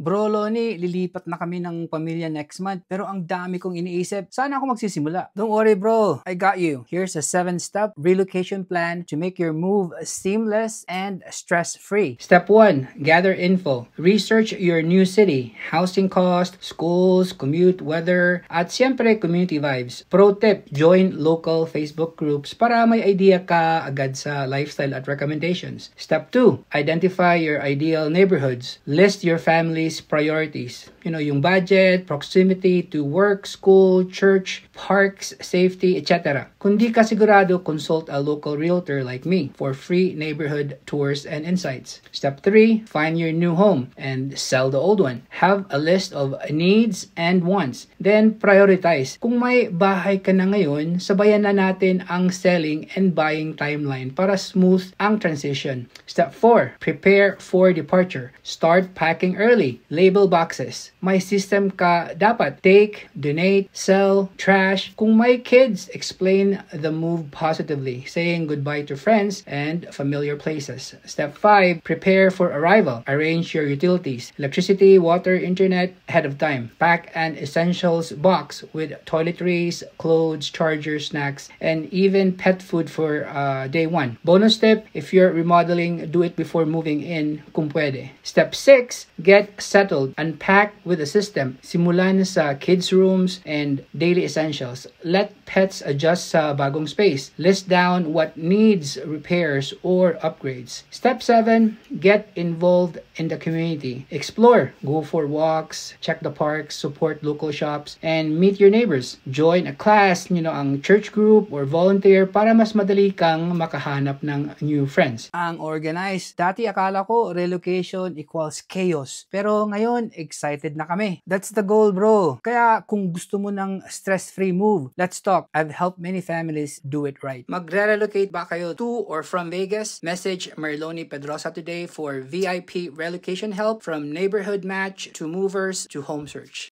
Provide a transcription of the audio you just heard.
Bro Loni, lilipat na kami ng pamilya next month pero ang dami kong iniisip. Saan ako magsisimula? Don't worry bro, I got you. Here's a 7-step relocation plan to make your move seamless and stress-free. Step 1. Gather info. Research your new city, housing cost, schools, commute, weather, at siyempre community vibes. Pro tip, join local Facebook groups para may idea ka agad sa lifestyle at recommendations. Step 2. Identify your ideal neighborhoods. List your family's priorities. Yung budget, proximity to work, school, church, parks, safety, etc. Kung di ka sigurado, consult a local realtor like me for free neighborhood tours and insights. Step 3, find your new home and sell the old one. Have a list of needs and wants. Then prioritize. Kung may bahay ka na ngayon, sabayan na natin ang selling and buying timeline para smooth ang transition. Step 4, prepare for departure. Start packing early. Label boxes. May system ka dapat. Take, donate, sell, trash. Kung may kids, explain the move positively, saying goodbye to friends and familiar places. Step 5, prepare for arrival. Arrange your utilities, electricity, water, internet ahead of time. Pack an essentials box with toiletries, clothes, chargers, snacks, and even pet food for day 1. Bonus tip, if you're remodeling, do it before moving in kung pwede. Step 6, get settled. Unpack with a system. Simulan sa kids' rooms and daily essentials. Let pets adjust sa bagong space. List down what needs repairs or upgrades. Step 7, get involved in the community. Explore. Go for walks, check the parks, support local shops, and meet your neighbors. Join a class, ang church group or volunteer para mas madali kang makahanap ng new friends. Ang organized. Dati akala ko relocation equals chaos. Pero ngayon, excited na kami. That's the goal, bro. Kaya kung gusto mo ng stress-free move, let's talk. I've helped many families do it right. Magre-relocate ba kayo to or from Vegas? Message Merloni Pedrosa today for VIP relocation help from neighborhood match to movers to home search.